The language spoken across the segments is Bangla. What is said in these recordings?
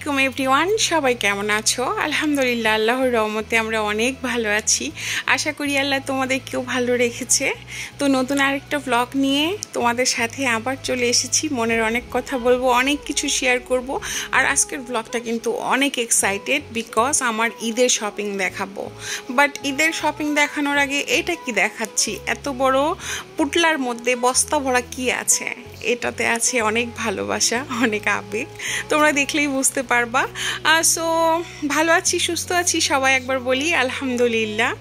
আলাইকুম এভরিওয়ান, সবাই কেমন আছো? আলহামদুলিল্লাহ, আল্লাহর রহমতে আমরা অনেক ভালো আছি। আশা করি আল্লাহ তোমাদেরকেও ভালো রেখেছে। তো নতুন আরেকটা ব্লগ নিয়ে তোমাদের সাথে আবার চলে এসেছি। মনের অনেক কথা বলবো, অনেক কিছু শেয়ার করব। আর আজকের ব্লগটা কিন্তু অনেক এক্সাইটেড, বিকজ আমার ঈদের শপিং দেখাবো। বাট ঈদের শপিং দেখানোর আগে এটা কি দেখাচ্ছি, এত বড় পুটলার মধ্যে বস্তা ভরা কি আছে? এটাতে আছে অনেক ভালোবাসা, অনেক আবেগ, তোমরা দেখলেই বুঝতে পারবা। সো ভালো আছি, সুস্থ আছি, সবাই একবার বলি আলহামদুলিল্লাহ।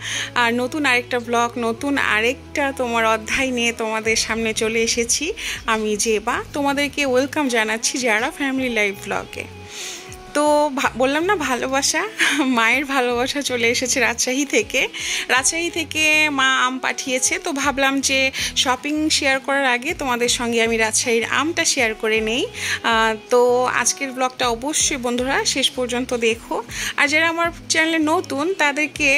আর নতুন আরেকটা ব্লগ, নতুন আরেকটা তোমার অধ্যায় নিয়ে তোমাদের সামনে চলে এসেছি। আমি জেবা তোমাদেরকে ওয়েলকাম জানাচ্ছি যারা ফ্যামিলি লাইফ ব্লগে। তো বললাম না ভালোবাসা, মায়ের ভালোবাসা চলে এসেছে রাজশাহী থেকে মা আম পাঠিয়েছে। তো ভাবলাম যে শপিং শেয়ার করার আগে তোমাদের সঙ্গে আমি রাজশাহীর আমটা শেয়ার করে নেই। তো আজকের ব্লগটা অবশ্যই বন্ধুরা শেষ পর্যন্ত দেখো। আর যারা আমার চ্যানেলে নতুন তাদেরকে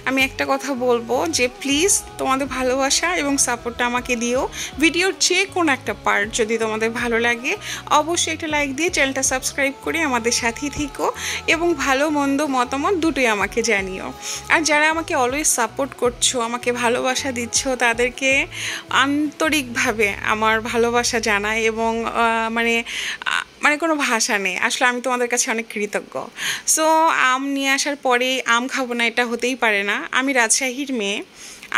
আমি একটা কথা বলবো যে প্লিজ তোমাদের ভালোবাসা এবং সাপোর্টটা আমাকে দিও। ভিডিওর যে কোনো একটা পার্ট যদি তোমাদের ভালো লাগে অবশ্যই একটা লাইক দিয়ে চ্যানেলটা সাবস্ক্রাইব করে আমাদের সাথে থেকো এবং ভালো মন্দ মতামত দুটোই আমাকে জানিও। আর যারা আমাকে অলওয়েজ সাপোর্ট করছো, আমাকে ভালোবাসা দিচ্ছ, তাদেরকে আন্তরিকভাবে আমার ভালোবাসা জানাই এবং মানে কোনো ভাষা নেই, আসলে আমি তোমাদের কাছে অনেক কৃতজ্ঞ। সো আম নিয়ে আসার পরে আম খাবো না এটা হতেই পারে না। আমি রাজশাহীর মেয়ে,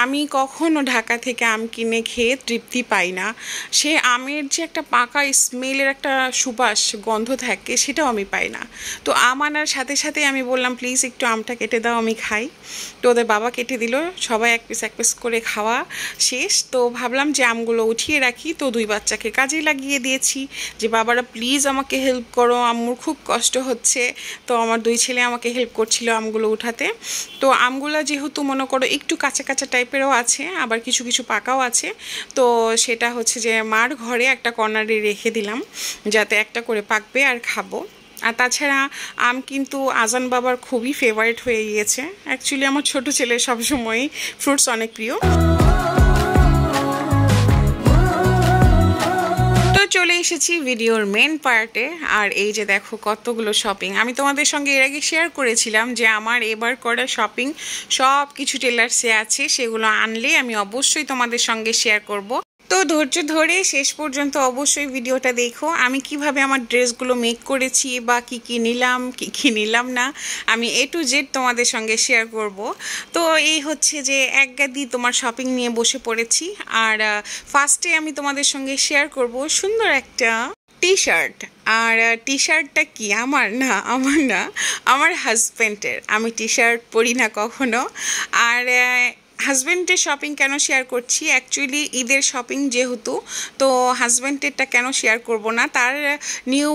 আমি কখনো ঢাকা থেকে আম কিনে খেয়ে তৃপ্তি পাই না। সে আমের যে একটা পাকা স্মেলের একটা সুবাস গন্ধ থাকে সেটাও আমি পাই না। তো আম আনার সাথে সাথে আমি বললাম প্লিজ একটু আমটা কেটে দাও, আমি খাই। তো ওদের বাবা কেটে দিল, সবাই এক পিস করে খাওয়া শেষ। তো ভাবলাম যে আমগুলো উঠিয়ে রাখি, তো দুই বাচ্চাকে কাজে লাগিয়ে দিয়েছি যে বাবারা প্লিজ আমাকে হেল্প করো, আম্মুর খুব কষ্ট হচ্ছে। তো আমার দুই ছেলে আমাকে হেল্প করছিল আমগুলো উঠাতে। তো আমগুলো যেহেতু মনে করো একটু কাঁচা কাঁচা টাইপেরও আছে, আবার কিছু কিছু পাকাও আছে। তো সেটা হচ্ছে যে মার ঘরে একটা কর্নারে রেখে দিলাম যাতে একটা করে পাকবে আর খাবো। আর তাছাড়া আম কিন্তু আজান বাবার খুবই ফেভারিট হয়ে গিয়েছে। অ্যাকচুয়ালি আমার ছোট ছেলে সবসময়ই ফ্রুটস অনেক প্রিয়। চলে এসেছি ভিডিওর মেন পার্টে। আর এই যে দেখো কতগুলো শপিং আমি তোমাদের সঙ্গে এর আগে শেয়ার করেছিলাম যে আমার এবার করা শপিং সব কিছু টেলার্সে আছে, সেগুলো আনলে আমি অবশ্যই তোমাদের সঙ্গে শেয়ার করব। তো ধৈর্য ধরে শেষ পর্যন্ত অবশ্যই ভিডিওটা দেখো, আমি কিভাবে আমার ড্রেসগুলো মেক করেছি বা কি কি নিলাম না, আমি A to Z তোমাদের সঙ্গে শেয়ার করব। তো এই হচ্ছে যে এক গাদি তোমার শপিং নিয়ে বসে পড়েছি। আর ফার্স্টে আমি তোমাদের সঙ্গে শেয়ার করব সুন্দর একটা টি শার্ট। আর টি শার্টটা কি আমার না আমার হাজব্যান্ডের। আমি টি শার্ট পরি না কখনো। আর হাজব্যান্ডের শপিং কেন শেয়ার করছি, অ্যাকচুয়ালি ঈদের শপিং যেহেতু, তো হাজব্যান্ডেরটা কেন শেয়ার করব না, তার নিউ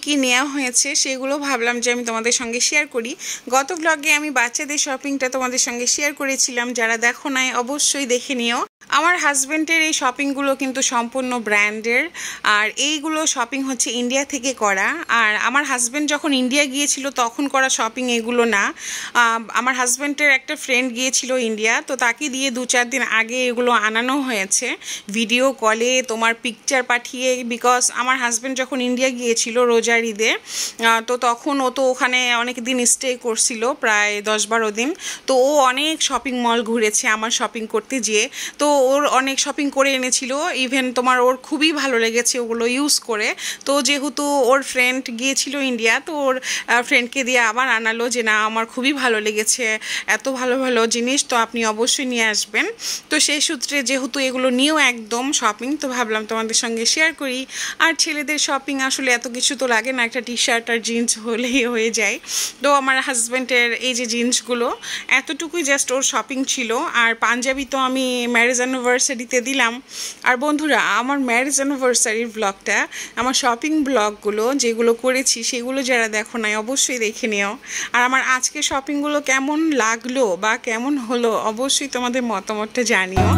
কি নেওয়া হয়েছে সেগুলো ভাবলাম যে আমি তোমাদের সঙ্গে শেয়ার করি। গত ব্লগে আমি বাচ্চাদের শপিংটা তোমাদের সঙ্গে শেয়ার করেছিলাম, যারা দেখো নাই অবশ্যই দেখে নিও। আমার হাজব্যান্ডের এই শপিংগুলো কিন্তু সম্পূর্ণ ব্র্যান্ডের, আর এইগুলো শপিং হচ্ছে ইন্ডিয়া থেকে করা। আর আমার হাজব্যান্ড যখন ইন্ডিয়া গিয়েছিল তখন করা শপিং এগুলো না। আমার হাজব্যান্ডের একটা ফ্রেন্ড গিয়েছিল ইন্ডিয়া, তো তাকে দিয়ে 2-4 দিন আগে এগুলো আনানো হয়েছে ভিডিও কলে তোমার পিকচার পাঠিয়ে। বিকজ আমার হাজব্যান্ড যখন ইন্ডিয়া গিয়েছিল রোজার ঈদে, তো তখন ও তো ওখানে অনেক দিন স্টে করছিল, প্রায় 10-12 দিন। তো ও অনেক শপিং মল ঘুরেছে আমার শপিং করতে যেয়ে, তো ওর অনেক শপিং করে এনেছিল। ইভেন তোমার ওর খুবই ভালো লেগেছে ওগুলো ইউজ করে। তো যেহেতু ওর ফ্রেন্ড গিয়েছিল ইন্ডিয়া, তো ওর ফ্রেন্ডকে দিয়ে আবার আনালো যে না আমার খুবই ভালো লেগেছে, এত ভালো ভালো জিনিস, তো আপনি অবশ্যই নিয়ে আসবেন। তো সেই সূত্রে যেহেতু এগুলো নিয়েও একদম শপিং, তো ভাবলাম তোমাদের সঙ্গে শেয়ার করি। আর ছেলেদের শপিং আসলে এত কিছু তো লাগে না, একটা টি শার্ট আর জিন্স হলেই হয়ে যায়। তো আমার হাজব্যান্ডের এই যে জিন্সগুলো এতটুকুই জাস্ট ওর শপিং ছিল। আর পাঞ্জাবি তো আমি ম্যারেজ অ্যানিভার্সারিতে দিলাম। আর বন্ধুরা আমার ম্যারেজ অ্যানিভার্সারির ব্লগটা, আমার শপিং ব্লগগুলো যেগুলো করেছি সেগুলো যারা দেখো নাই অবশ্যই দেখে নিও। আর আমার আজকে শপিংগুলো কেমন লাগলো বা কেমন হলো অবশ্যই তোমাদের মতামতটা জানিও।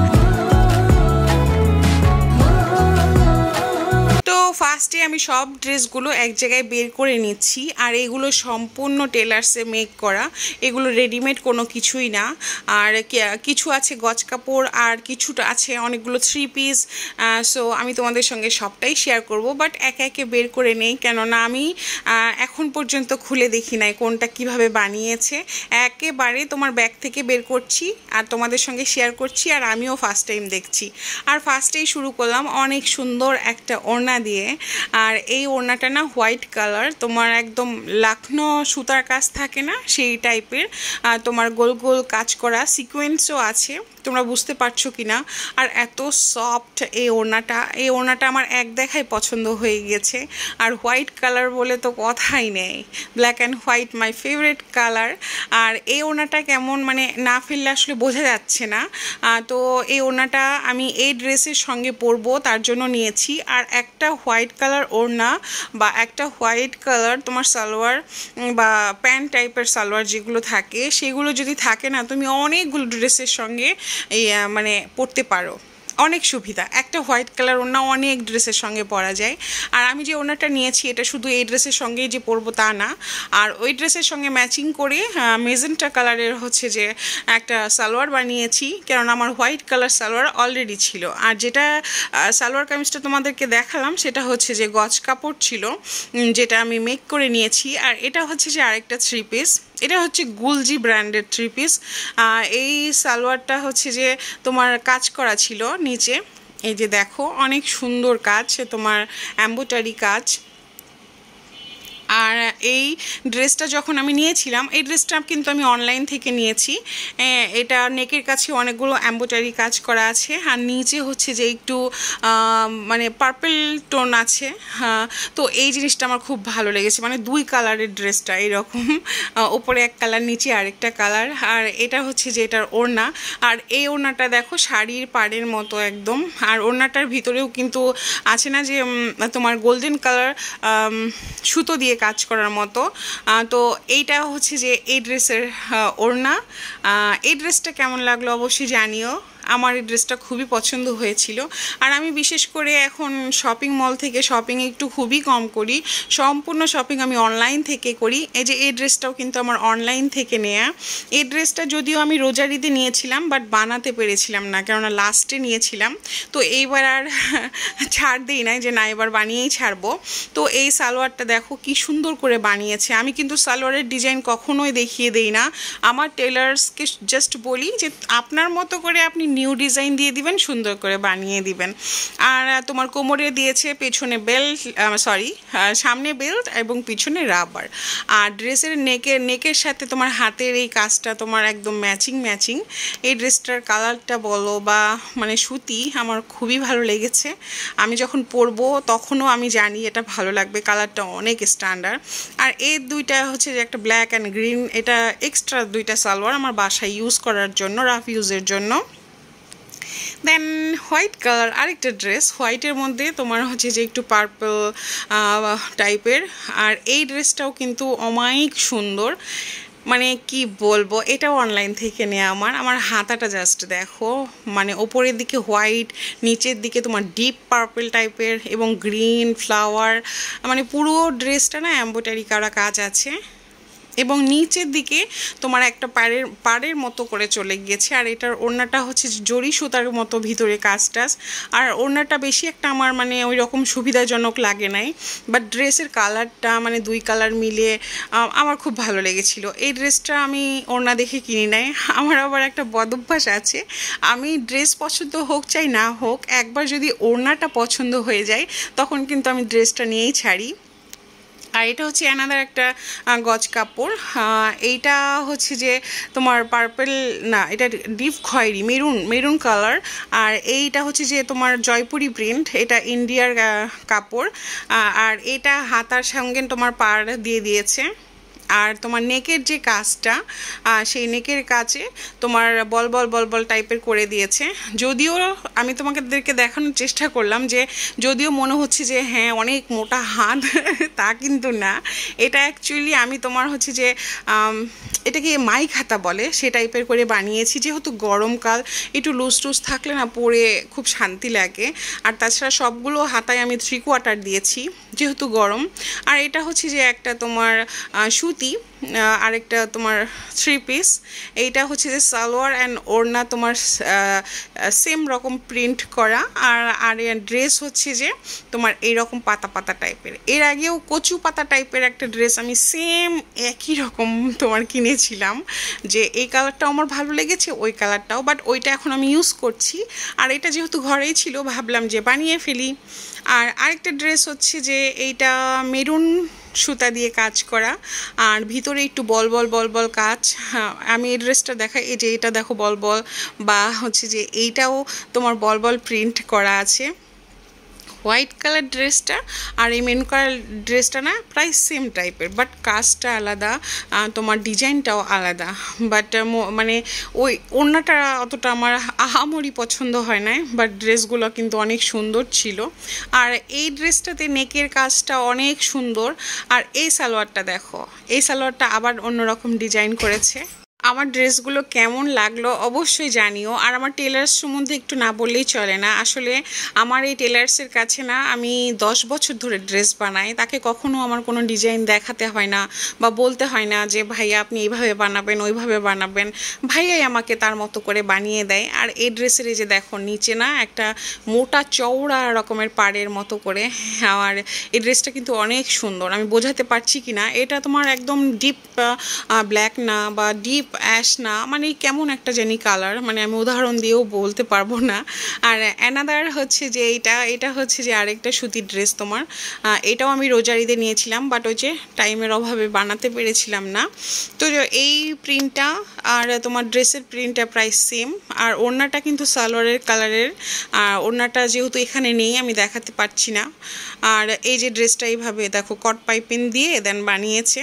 তো তো ফার্স্টে আমি সব ড্রেসগুলো এক জায়গায় বের করে নিচ্ছি। আর এগুলো সম্পূর্ণ টেলার্সে মেক করা, এগুলো রেডিমেড কোনো কিছুই না। আর কিছু আছে গজ কাপড়, আর কিছুটা আছে অনেকগুলো 3 পিস। সো আমি তোমাদের সঙ্গে সবটাই শেয়ার করব, বাট একে একে বের করে নেই, কেননা আমি এখন পর্যন্ত খুলে দেখি নাই কোনটা কিভাবে বানিয়েছে। একেবারে তোমার ব্যাগ থেকে বের করছি আর তোমাদের সঙ্গে শেয়ার করছি, আর আমিও ফার্স্ট টাইম দেখছি। আর ফার্স্টেই শুরু করলাম অনেক সুন্দর একটা ওড়না দিয়ে। আর এই ওড়নাটা না হোয়াইট কালার, তোমার একদম লাখনো সুতার কাজ থাকে না সেই টাইপের, তোমার গোল গোল কাজ করা, সিকোয়েন্সও আছে, তোমরা বুঝতে পারছো কি না। আর এত সফট এই ওড়নাটা আমার এক দেখায় পছন্দ হয়ে গেছে। আর হোয়াইট কালার বলে তো কথাই নেই, black and white my favourite colour. আর এই ওড়নাটা কেমন মানে না ফেললে আসলে বোঝা যাচ্ছে না। তো এই ওড়নাটা আমি এই ড্রেসের সঙ্গে পরবো তার জন্য নিয়েছি। আর একটা হোয়াইট কালার ওড়না বা একটা হোয়াইট কালার তোমার সালোয়ার বা প্যান্ট টাইপের সালোয়ার যেগুলো থাকে, সেগুলো যদি থাকে না, তুমি অনেকগুলো ড্রেসের সঙ্গে এই মানে পরতে পারো, অনেক সুবিধা। একটা হোয়াইট কালার ওড়না অনেক ড্রেসের সঙ্গে পরা যায়। আর আমি যে ওড়নাটা নিয়েছি এটা শুধু এই ড্রেসের সঙ্গেই যে পরবো তা না, আর ওই ড্রেসের সঙ্গে ম্যাচিং করে মেজেন্টা কালারের হচ্ছে যে একটা সালোয়ার বানিয়েছি, কারণ আমার হোয়াইট কালার সালোয়ার অলরেডি ছিল। আর যেটা সালোয়ার কামিজটা তোমাদেরকে দেখালাম সেটা হচ্ছে যে গজ কাপড় ছিল, যেটা আমি মেক করে নিয়েছি। আর এটা হচ্ছে যে আরেকটা 3 পিস, এটা হচ্ছে গুলজি ব্র্যান্ডের 3 পিস। এই সালোয়ারটা হচ্ছে যে তোমার কাজ করা ছিল নিচে, এই যে দেখো অনেক সুন্দর কাজ, তোমার এমব্রয়ডারি কাজ। আর এই ড্রেসটা যখন আমি নিয়েছিলাম, এই ড্রেসটা কিন্তু আমি অনলাইন থেকে নিয়েছি। এটা নেকের কাছে অনেকগুলো এমব্রয়ডারি কাজ করা আছে, আর নিচে হচ্ছে যে একটু মানে পার্পল টোন আছে। তো এই জিনিসটা আমার খুব ভালো লেগেছে, মানে 2 কালারের ড্রেসটা এরকম, ওপরে এক কালার নিচে আরেকটা কালার। আর এটা হচ্ছে যে এটার ওড়না, আর এই ওড়নাটা দেখো শাড়ির পাড়ের মতো একদম। আর ওড়নাটার ভিতরেও কিন্তু আছে না যে তোমার গোল্ডেন কালার সুতো দিয়ে কাজ করার মতো। তো এইটা হচ্ছে যে এই ড্রেসের ওড়না। এই ড্রেসটা কেমন লাগলো অবশ্যই জানিও, আমার এই ড্রেসটা খুবই পছন্দ হয়েছিল। আর আমি বিশেষ করে এখন শপিং মল থেকে শপিং একটু খুবই কম করি, সম্পূর্ণ শপিং আমি অনলাইন থেকে করি। এই যে এই ড্রেসটাও কিন্তু আমার অনলাইন থেকে নেয়া। এই ড্রেসটা যদিও আমি রোজার ঈদে নিয়েছিলাম, বাট বানাতে পেরেছিলাম না, কেননা লাস্টে নিয়েছিলাম। তো এইবার আর ছাড় দিই নাই যে না এবার বানিয়েই ছাড়বো। তো এই সালোয়ারটা দেখো কি সুন্দর করে বানিয়েছে। আমি কিন্তু সালোয়ারের ডিজাইন কখনোই দেখিয়ে দেই না, আমার টেলার্সকে জাস্ট বলি যে আপনার মতো করে আপনি নিউ ডিজাইন দিয়ে দিবেন, সুন্দর করে বানিয়ে দিবেন। আর তোমার কোমরে দিয়েছে পেছনে বেল্ট, সামনে বেল্ট এবং পিছনে রাবার। আর ড্রেসের নেকের সাথে তোমার হাতের এই কাজটা তোমার একদম ম্যাচিং। এই ড্রেসটার কালারটা বলো বা মানে সুতি আমার খুবই ভালো লেগেছে। আমি যখন পরবো তখনও আমি জানি এটা ভালো লাগবে, কালারটা অনেক স্ট্যান্ডার্ড। আর এই দুইটা হচ্ছে যে একটা ব্ল্যাক অ্যান্ড গ্রিন, এটা এক্সট্রা 2টা সালোয়ার আমার বাসায় ইউজ করার জন্য, রাফ ইউজের জন্য। দেন হোয়াইট কালার আরেকটা ড্রেস, হোয়াইটের মধ্যে তোমার হচ্ছে যে একটু পার্পল টাইপের। আর এই ড্রেসটাও কিন্তু অমায়িক সুন্দর, মানে কি বলবো, এটাও অনলাইন থেকে নেওয়া। আমার হাতাটা জাস্ট দেখো, মানে ওপরের দিকে হোয়াইট, নিচের দিকে তোমার ডিপ পার্পল টাইপের এবং গ্রিন ফ্লাওয়ার, মানে পুরো ড্রেসটা না এমব্রয়ডারি করা কাজ আছে। এবং নিচের দিকে তোমার একটা পাড়ের মতো করে চলে গিয়েছে। আর এটার ওড়নাটা হচ্ছে জরি সুতার মতো ভিতরে কাজ। আর ওড়নাটা বেশি একটা আমার মানে ওই রকম সুবিধাজনক লাগে নাই, বাট ড্রেসের কালারটা মানে 2 কালার মিলে আমার খুব ভালো লেগেছিল। এই ড্রেসটা আমি ওড়না দেখে কিনি নাই, আমার আবার একটা বদ অভ্যাস আছে, আমি ড্রেস পছন্দ হোক চাই না হোক, একবার যদি ওড়নাটা পছন্দ হয়ে যায় তখন কিন্তু আমি ড্রেসটা নিয়েই ছাড়ি। আর এটা হচ্ছে অ্যানাদার একটা গজ কাপড়, এইটা হচ্ছে যে তোমার পার্পল না, এটা ডিপ খয়েরি মেরুন কালার। আর এইটা হচ্ছে যে তোমার জয়পুরি প্রিন্ট, এটা ইন্ডিয়ার কাপড়। আর এটা হাতার সঙ্গে তোমার পাড় দিয়ে দিয়েছে। আর তোমার নেকের যে কাজটা সেই নেকের কাজে তোমার বল বল বল বল টাইপের করে দিয়েছে। যদিও আমি তোমাদেরকে দেখানোর চেষ্টা করলাম যে যদিও মনে হচ্ছে যে হ্যাঁ অনেক মোটা হাত, তা কিন্তু না। এটা অ্যাকচুয়ালি আমি তোমার হচ্ছে যে এটাকে মাই খাতা বলে সে টাইপের করে বানিয়েছি, যেহেতু গরমকাল একটু লুজ টুজ থাকলে না পরে খুব শান্তি লাগে। আর তাছাড়া সবগুলো হাতায় আমি 3/4 দিয়েছি যেহেতু গরম। আর এটা হচ্ছে যে একটা তোমার সুতি, আরেকটা তোমার 3 পিস। এইটা হচ্ছে যে সালোয়ার অ্যান্ড ওড়না তোমার সেম রকম প্রিন্ট করা। আর ড্রেস হচ্ছে যে তোমার এইরকম পাতা পাতা টাইপের। এর আগেও কচু পাতা টাইপের একটা ড্রেস আমি সেম একই রকম তোমার কিনেছিলাম, যে এই কালারটাও আমার ভালো লেগেছে, ওই কালারটাও, বাট ওইটা এখন আমি ইউজ করছি। আর এটা যেহেতু ঘরেই ছিল ভাবলাম যে বানিয়ে ফেলি। আর আরেকটা ড্রেস হচ্ছে যে এইটা মেরুন সুতা দিয়ে কাজ করা, আর ভিতরে একটু বল বল বল বল কাজ। আমি এই ড্রেসটা দেখাই, এই যে এটা দেখো বল বল, বা হচ্ছে যে এইটাও তোমার বল বল প্রিন্ট করা আছে। হোয়াইট কালার ড্রেসটা আর এই মেরুন কালার ড্রেসটা না প্রায় সেম টাইপের, বাট কাজটা আলাদা, তোমার ডিজাইনটাও আলাদা। বাট মানে ওই ওড়নাটা অতটা আমার আহামরি পছন্দ হয় না, বাট ড্রেসগুলো কিন্তু অনেক সুন্দর ছিল। আর এই ড্রেসটাতে নেকের কাজটা অনেক সুন্দর। আর এই সালোয়ারটা দেখো, এই সালোয়ারটা আবার অন্যরকম ডিজাইন করেছে। আমার ড্রেসগুলো কেমন লাগলো অবশ্যই জানিও। আর আমার টেলার্স সম্বন্ধে একটু না বললেই চলে না। আসলে আমার এই টেলার্সের কাছে না আমি 10 বছর ধরে ড্রেস বানাই, তাকে কখনো আমার কোনো ডিজাইন দেখাতে হয় না বা বলতে হয় না যে ভাইয়া আপনি এইভাবে বানাবেন ওইভাবে বানাবেন, ভাইয়াই আমাকে তার মতো করে বানিয়ে দেয়। আর এই ড্রেসের এই যে দেখো নিচে না একটা মোটা চওড়া রকমের পাড়ের মতো করে। আর এই ড্রেসটা কিন্তু অনেক সুন্দর, আমি বোঝাতে পারছি কি না। এটা তোমার একদম ডিপ ব্ল্যাক না বা ডিপ অ্যাশ না, মানে কেমন একটা জানি কালার, মানে আমি উদাহরণ দিয়েও বলতে পারবো না। আর অ্যানাদার হচ্ছে যে এটা হচ্ছে যে আরেকটা সুতির ড্রেস তোমার, এটাও আমি রোজার ঈদে নিয়েছিলাম, বাট ওই যে টাইমের অভাবে বানাতে পেরেছিলাম না। তো এই প্রিন্টটা আর তোমার ড্রেসের প্রিন্টটা প্রায় সেম। আর ওড়নাটা কিন্তু সালোয়ারের কালারের, আর ওড়নাটা যেহেতু এখানে নেই আমি দেখাতে পারছি না। আর এই যে ড্রেসটা এইভাবে দেখো কট পাইপিং দিয়ে দেন বানিয়েছে।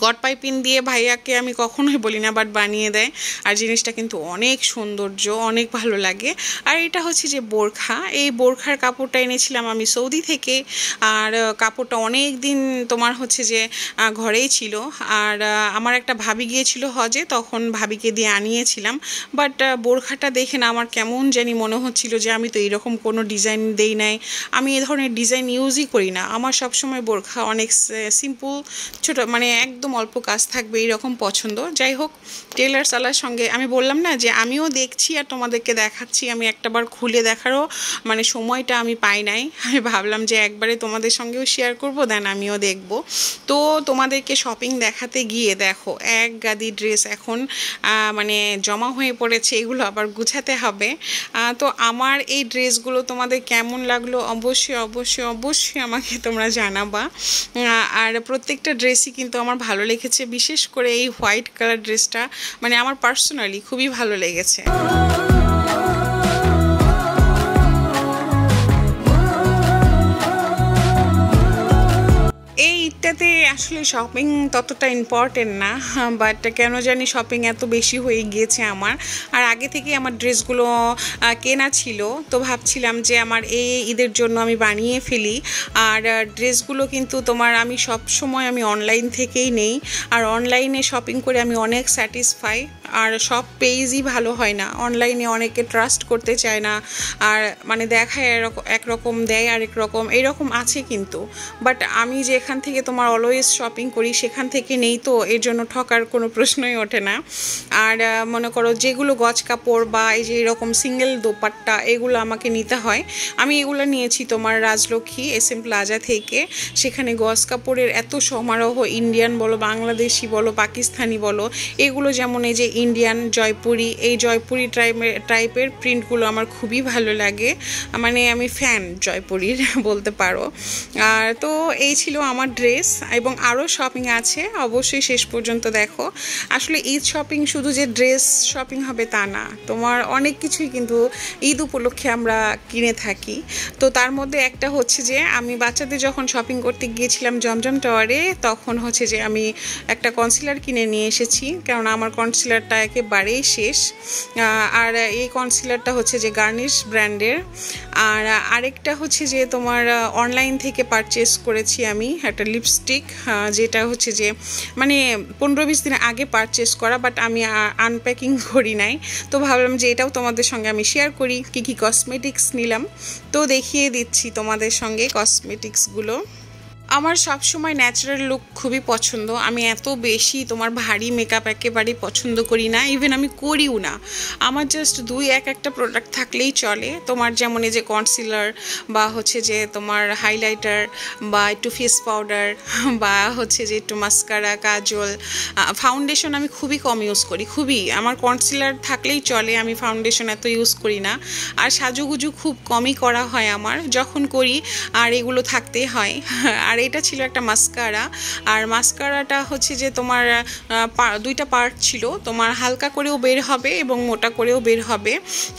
গট পাইপিং দিয়ে ভাইয়াকে আমি কখনোই বলি না, বাট বানিয়ে দেয়। আর জিনিসটা কিন্তু অনেক সৌন্দর্য, অনেক ভালো লাগে। আর এটা হচ্ছে যে বোরখা, এই বোরখার কাপড়টা এনেছিলাম আমি সৌদি থেকে। আর কাপড়টা অনেক দিন তোমার হচ্ছে যে ঘরেই ছিল। আর আমার একটা ভাবি গিয়েছিল হজে, তখন ভাবিকে দিয়ে আনিয়েছিলাম। বাট বোরখাটা দেখে না আমার কেমন জানি মনে হচ্ছিল যে আমি তো এইরকম কোনো ডিজাইন দেই নাই, আমি এ ধরনের ডিজাইন ইউজই করি না। আমার সবসময় বোরখা অনেক সিম্পল ছোটো, মানে একদম অল্প কাজ থাকবে এইরকম পছন্দ। যাই হোক, টেলার সালার সঙ্গে আমি বললাম না যে আমিও দেখছি আর তোমাদেরকে দেখাচ্ছি, আমি একটাবার খুলে দেখারও মানে সময়টা আমি পাই নাই। আমি ভাবলাম যে একবারে তোমাদের সঙ্গেও শেয়ার করব, দেন আমিও দেখব। তো তোমাদেরকে শপিং দেখাতে গিয়ে দেখো এক গাদি ড্রেস এখন মানে জমা হয়ে পড়েছে, এগুলো আবার গুছাতে হবে। তো আমার এই ড্রেসগুলো তোমাদের কেমন লাগলো অবশ্যই অবশ্যই অবশ্যই আমাকে তোমরা জানাবা। আর প্রত্যেকটা ড্রেসই কিন্তু আমার ভালো লেগেছে, বিশেষ করে এই হোয়াইট কালার ড্রেসটা মানে আমার পার্সোনালি খুবই ভালো লেগেছে। এইটাতে আসলে শপিং ততটা ইম্পর্টেন্ট না, বাট কেন জানি শপিং এত বেশি হয়ে গিয়েছে আমার। আর আগে থেকে আমার ড্রেসগুলো কেনা ছিল, তো ভাবছিলাম যে আমার এই ঈদের জন্য আমি বানিয়ে ফেলি। আর ড্রেসগুলো কিন্তু তোমার আমি সব সময় আমি অনলাইন থেকেই নেই, আর অনলাইনে শপিং করে আমি অনেক স্যাটিসফাই। আর সব পেজই ভালো হয় না, অনলাইনে অনেকে ট্রাস্ট করতে চায় না, আর মানে দেখায় একরকম দেয় আরেক রকম, এইরকম আছে কিন্তু। বাট আমি যেখান থেকে তোমার অলওয়েজ শপিং করি সেখান থেকে নেই, তো এর জন্য ঠকার কোনো প্রশ্নই ওঠে না। আর মনে করো যেগুলো গজ কাপড় বা এই যে এরকম সিঙ্গেল দোপাট্টা এগুলো আমাকে নিতে হয়, আমি এগুলো নিয়েছি তোমার রাজলক্ষ্মী SM প্লাজা থেকে। সেখানে গজ কাপড়ের এত সমারোহ, ইন্ডিয়ান বলো বাংলাদেশি বলো পাকিস্তানি বলো, এগুলো যেমন এই যে ইন্ডিয়ান জয়পুরি, এই জয়পুরি টাইপের প্রিন্টগুলো আমার খুবই ভালো লাগে, মানে আমি ফ্যান জয়পুরির বলতে পারো। আর তো এই ছিল আমার ড্রেস, এবং আরও শপিং আছে, অবশ্যই শেষ পর্যন্ত দেখো। আসলে ঈদ শপিং শুধু যে ড্রেস শপিং হবে তা না, তোমার অনেক কিছুই কিন্তু ঈদ উপলক্ষে আমরা কিনে থাকি। তো তার মধ্যে একটা হচ্ছে যে আমি বাচ্চাদের যখন শপিং করতে গিয়েছিলাম জমজম টাওয়ারে, তখন হচ্ছে যে আমি একটা কনসিলার কিনে নিয়ে এসেছি, কারণ আমার কনসিলারটা একেবারেই শেষ। আর এই কনসিলারটা হচ্ছে যে গার্নিশ ব্র্যান্ডের। আর আরেকটা হচ্ছে যে তোমার অনলাইন থেকে পারচেস করেছি আমি একটা লিপস্টিক, যেটা হচ্ছে যে মানে 15-20 দিন আগে পারচেস করা, বাট আমি আনপ্যাকিং করি নাই। তো ভাবলাম যে এটাও তোমাদের সঙ্গে আমি শেয়ার করি কী কী কসমেটিক্স নিলাম। তো দেখিয়ে দিচ্ছি তোমাদের সঙ্গে কসমেটিক্সগুলো। আমার সবসময় ন্যাচারাল লুক খুবই পছন্দ, আমি এত বেশি তোমার ভারী মেকআপ একেবারেই পছন্দ করি না, ইভেন আমি করিও না। আমার জাস্ট একটা প্রোডাক্ট থাকলেই চলে, তোমার যেমন এই যে কনসিলার, বা হচ্ছে যে তোমার হাইলাইটার, বা একটু ফেস পাউডার, বা হচ্ছে যে একটু মাস্কারা, কাজল, ফাউন্ডেশন আমি খুবই কম ইউজ করি, খুবই। আমার কনসিলার থাকলেই চলে, আমি ফাউন্ডেশন এত ইউজ করি না। আর সাজুগুজু খুব কমই করা হয় আমার, যখন করি আর এগুলো থাকতেই হয়। আর এটা ছিল একটা মাস্কারা, আর মাস্কারাটা হচ্ছে যে তোমার 2টা পার্ট ছিল, তোমার হালকা করেও বের হবে এবং মোটা করেও বের হবে,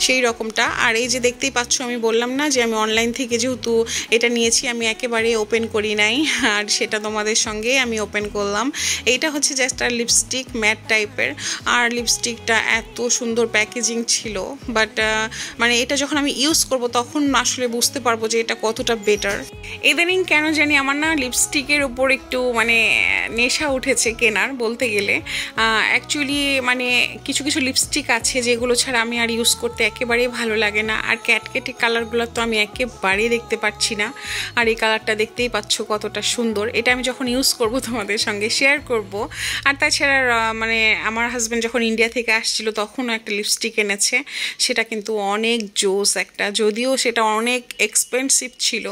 সেই রকমটা। আর এই যে দেখতেই পাচ্ছ, আমি বললাম না যে আমি অনলাইন থেকে যেহেতু এটা নিয়েছি, আমি একেবারে ওপেন করি নাই, আর সেটা তোমাদের সঙ্গে আমি ওপেন করলাম। এইটা হচ্ছে জাস্ট আর লিপস্টিক ম্যাট টাইপের, আর লিপস্টিকটা এত সুন্দর প্যাকেজিং ছিল, বাট মানে এটা যখন আমি ইউজ করব তখন আসলে বুঝতে পারবো যে এটা কতটা বেটার। ইদানিং কেন জানি আমার না লিপস্টিকের উপর একটু মানে নেশা উঠেছে কেনার, বলতে গেলে। অ্যাকচুয়ালি মানে কিছু কিছু লিপস্টিক আছে যেগুলো ছাড়া আমি আর ইউজ করতে একেবারেই ভালো লাগে না। আর ক্যাটকেটে কালারগুলো তো আমি একেবারেই দেখতে পাচ্ছি না, আর এই কালারটা দেখতেই পাচ্ছ কতটা সুন্দর। এটা আমি যখন ইউজ করব তোমাদের সঙ্গে শেয়ার করব। আর তাছাড়া মানে আমার হাজব্যান্ড যখন ইন্ডিয়া থেকে আসছিল তখনও একটা লিপস্টিক এনেছে, সেটা কিন্তু অনেক জোস একটা, যদিও সেটা অনেক এক্সপেন্সিভ ছিল।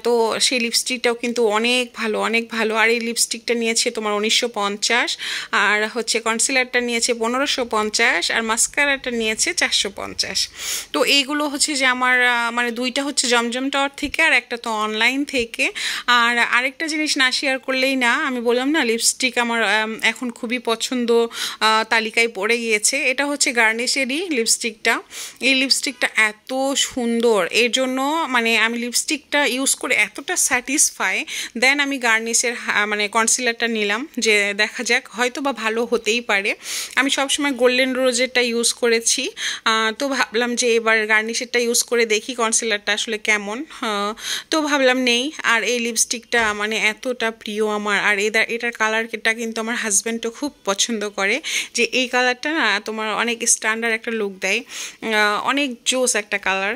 তো সেই লিপস্টিকটাও কিন্তু অনেক ভালো, অনেক ভালো। আর এই লিপস্টিকটা নিয়েছে তোমার 1950, আর হচ্ছে কনসিলারটা নিয়েছে 1550, আর মাস্কারাটা নিয়েছে 450। তো এইগুলো হচ্ছে যে আমার মানে 2টা হচ্ছে জমজম টাওয়ার থেকে, আর একটা তো অনলাইন থেকে। আর আরেকটা জিনিস না শেয়ার করলেই না, আমি বললাম না লিপস্টিক আমার এখন খুবই পছন্দ তালিকায় পড়ে গিয়েছে। এটা হচ্ছে গার্নিশেরই লিপস্টিকটা। এই লিপস্টিকটা এত সুন্দর, এর জন্য মানে আমি লিপস্টিকটা ইউজ করে এতটা স্যাটিসফাই, দেন আমি গার্নিশের মানে কনসিলারটা নিলাম, যে দেখা যাক হয়তো বা ভালো হতেই পারে। আমি সবসময় গোল্ডেন রোজেরটা ইউজ করেছি, তো ভাবলাম যে এবার গার্নিশেরটা ইউজ করে দেখি কনসিলারটা আসলে কেমন। তো ভাবলাম নেই। আর এই লিপস্টিকটা মানে এতটা প্রিয় আমার, আর এটার কালারটা কিন্তু আমার হাজব্যান্ডও খুব পছন্দ করে, যে এই কালারটা না তোমার অনেক স্ট্যান্ডার্ড একটা লুক দেয়, অনেক জোস একটা কালার,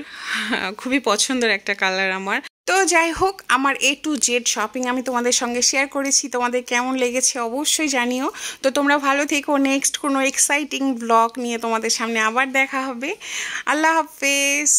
খুবই পছন্দের একটা কালার আমার। তো যাই হোক, আমার A to Z শপিং আমি তোমাদের সঙ্গে শেয়ার করেছি, তোমাদের কেমন লেগেছে অবশ্যই জানিও। তো তোমরা ভালো থেকো, নেক্সট কোনো এক্সাইটিং ব্লগ নিয়ে তোমাদের সামনে আবার দেখা হবে। আল্লাহ হাফেজ।